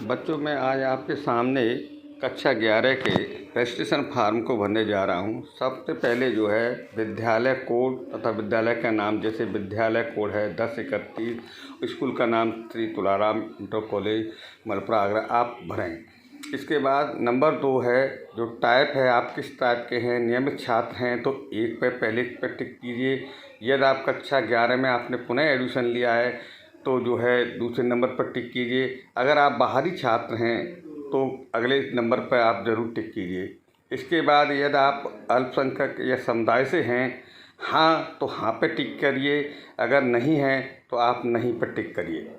बच्चों, मैं आज आपके सामने कक्षा 11 के रजिस्ट्रेशन फार्म को भरने जा रहा हूँ। सबसे पहले जो है विद्यालय कोड तथा विद्यालय का नाम, जैसे विद्यालय कोड है 1031, स्कूल का नाम श्री तुलाराम इंटर कॉलेज मलपुरा आगरा, आप भरें। इसके बाद नंबर 2 है जो टाइप है, आप किस टाइप के हैं, नियमित छात्र हैं तो 1 पे पहले पर टिक कीजिए। यदि आप कक्षा 11 में आपने पुनः एडमिशन लिया है तो जो है दूसरे नंबर पर टिक कीजिए। अगर आप बाहरी छात्र हैं तो अगले नंबर पर आप ज़रूर टिक कीजिए। इसके बाद यदि आप अल्पसंख्यक या समुदाय से हैं, हाँ तो हाँ पे टिक करिए, अगर नहीं हैं तो आप नहीं पर टिक करिए।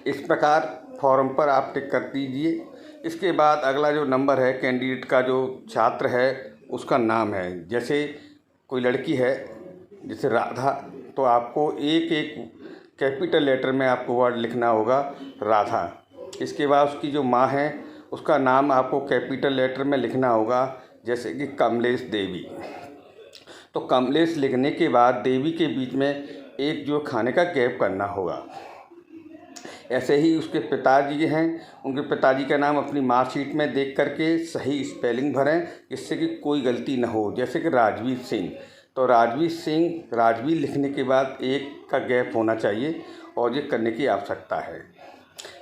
इस प्रकार फॉर्म पर आप टिक कर दीजिए। इसके बाद अगला जो नंबर है, कैंडिडेट का जो छात्र है उसका नाम है। जैसे कोई लड़की है जैसे राधा, तो आपको एक एक कैपिटल लेटर में आपको वर्ड लिखना होगा राधा। इसके बाद उसकी जो माँ है उसका नाम आपको कैपिटल लेटर में लिखना होगा, जैसे कि कमलेश देवी। तो कमलेश लिखने के बाद देवी के बीच में एक जो खाने का गैप करना होगा। ऐसे ही उसके पिताजी हैं, उनके पिताजी का नाम अपनी मार्कशीट में देख करके सही स्पेलिंग भरें, जिससे कि कोई गलती न हो। जैसे कि राजवीर सिंह, तो राजवीर सिंह, राजवीर लिखने के बाद एक का गैप होना चाहिए और ये करने की आवश्यकता है।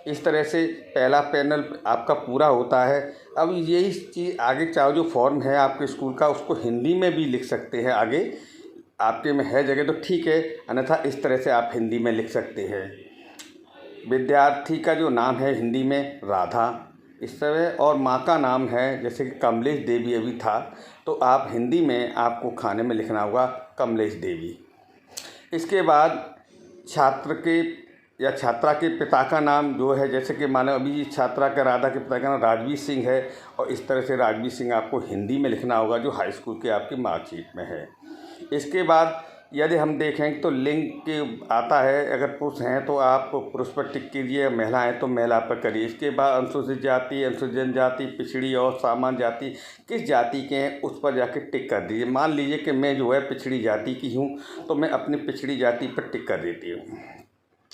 इस तरह से पहला पैनल आपका पूरा होता है। अब यही चीज़ आगे, चाहे जो फॉर्म है आपके स्कूल का उसको हिंदी में भी लिख सकते हैं। आगे आपके में है जगह तो ठीक है, अन्यथा इस तरह से आप हिंदी में लिख सकते हैं। विद्यार्थी का जो नाम है हिंदी में राधा इस तरह, और माँ का नाम है जैसे कि कमलेश देवी अभी था, तो आप हिंदी में आपको खाने में लिखना होगा कमलेश देवी। इसके बाद छात्र के या छात्रा के पिता का नाम जो है, जैसे कि मानो अभी छात्रा का राधा के पिता का नाम राजवीर सिंह है, और इस तरह से राजवीर सिंह आपको हिंदी में लिखना होगा जो हाई स्कूल के आपकी मार्कशीट में है। इसके बाद यदि हम देखें तो लिंग के आता है, अगर पुरुष हैं तो आप पुरुष पर टिक कीजिए, महिला हैं तो महिला पर करिए। इसके बाद अनुसूचित जाति, अनुसूचित जनजाति, पिछड़ी और सामान्य जाति किस जाति के हैं उस पर जाके टिक कर दीजिए। मान लीजिए कि मैं जो है पिछड़ी जाति की हूँ, तो मैं अपनी पिछड़ी जाति पर टिक कर देती हूँ।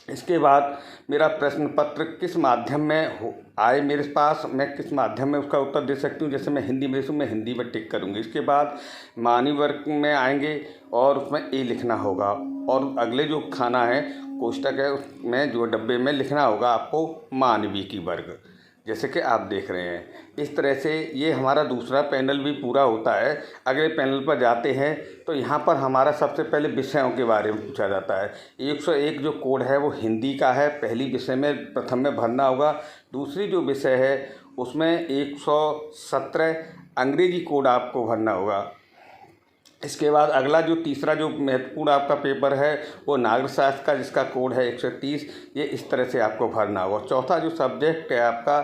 इसके बाद मेरा प्रश्न पत्र किस माध्यम में आए मेरे पास, मैं किस माध्यम में उसका उत्तर दे सकती हूँ। जैसे मैं हिंदी में मैं हिंदी में टिक करूँगी। इसके बाद मानवीय वर्ग में आएंगे और उसमें ए लिखना होगा, और अगले जो खाना है कोष्टक है उसमें जो डब्बे में लिखना होगा आपको मानवीय की वर्ग, जैसे कि आप देख रहे हैं। इस तरह से ये हमारा दूसरा पैनल भी पूरा होता है। अगले पैनल पर जाते हैं तो यहाँ पर हमारा सबसे पहले विषयों के बारे में पूछा जाता है। 101 जो कोड है वो हिंदी का है, पहली विषय में प्रथम में भरना होगा। दूसरी जो विषय है उसमें 117 अंग्रेजी कोड आपको भरना होगा। इसके बाद अगला जो तीसरा जो महत्वपूर्ण आपका पेपर है वो नागरिक शास्त्र का, जिसका कोड है 130, ये इस तरह से आपको भरना होगा। चौथा जो सब्जेक्ट है आपका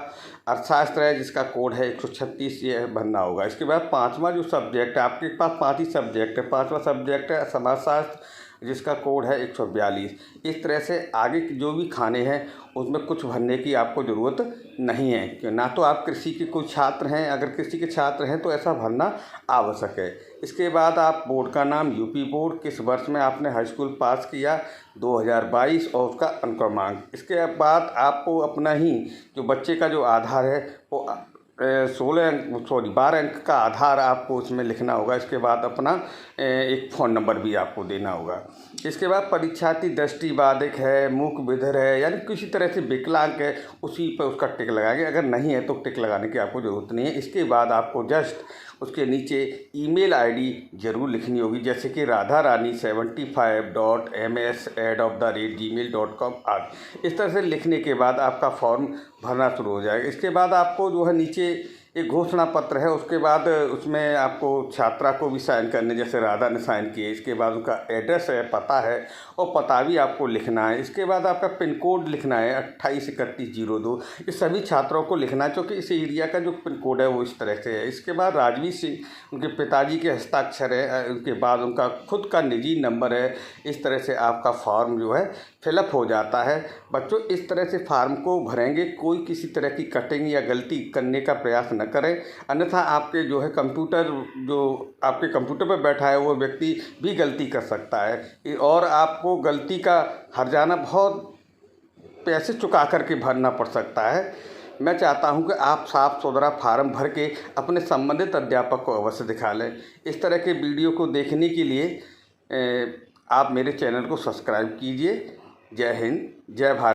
अर्थशास्त्र है, जिसका कोड है 136, ये भरना होगा। इसके बाद पांचवा जो सब्जेक्ट है, आपके पास 5 ही सब्जेक्ट है, पांचवा सब्जेक्ट है समाजशास्त्र, जिसका कोड है 142। इस तरह से आगे जो भी खाने हैं उसमें कुछ भरने की आपको ज़रूरत नहीं है, कि ना तो आप कृषि के कोई छात्र हैं, अगर कृषि के छात्र हैं तो ऐसा भरना आवश्यक है। इसके बाद आप बोर्ड का नाम, यूपी बोर्ड, किस वर्ष में आपने हाई स्कूल पास किया 2022, और उसका अनुक्रमांक। इसके बाद आपको अपना ही जो बच्चे का जो आधार है वो 12 अंक का आधार आपको उसमें लिखना होगा। इसके बाद अपना एक फ़ोन नंबर भी आपको देना होगा। इसके बाद परीक्षार्थी दृष्टिबाधिक है, मूक बधिर है, यानी किसी तरह से विकलांग है, उसी पर उसका टिक लगाएंगे। अगर नहीं है तो टिक लगाने की आपको ज़रूरत नहीं है। इसके बाद आपको जस्ट उसके नीचे ईमेल आईडी ज़रूर लिखनी होगी, जैसे कि radharani75.ms@gmail.com आदि। इस तरह से लिखने के बाद आपका फॉर्म भरना शुरू हो जाएगा। इसके बाद आपको जो है नीचे एक घोषणा पत्र है, उसके बाद उसमें आपको छात्रा को भी साइन करने, जैसे राधा ने साइन किए। इसके बाद उनका एड्रेस है, पता है, और पता भी आपको लिखना है। इसके बाद आपका पिन कोड लिखना है 283102, ये सभी छात्रों को लिखना है, क्योंकि इस एरिया का जो पिन कोड है वो इस तरह से है। इसके बाद राजवीर सिंह, उनके पिताजी के हस्ताक्षर है, उसके बाद उनका खुद का निजी नंबर है। इस तरह से आपका फॉर्म जो है फिलअप हो जाता है। बच्चों, इस तरह से फार्म को भरेंगे, कोई किसी तरह की कटिंग या गलती करने का प्रयास न करें, अन्यथा आपके जो है कंप्यूटर, जो आपके कंप्यूटर पर बैठा है वो व्यक्ति भी गलती कर सकता है, और आपको गलती का हर्जाना बहुत पैसे चुका कर के भरना पड़ सकता है। मैं चाहता हूं कि आप साफ सुथरा फार्म भर के अपने संबंधित अध्यापक को अवश्य दिखा लें। इस तरह के वीडियो को देखने के लिए आप मेरे चैनल को सब्सक्राइब कीजिए। जय हिंद, जय भारत।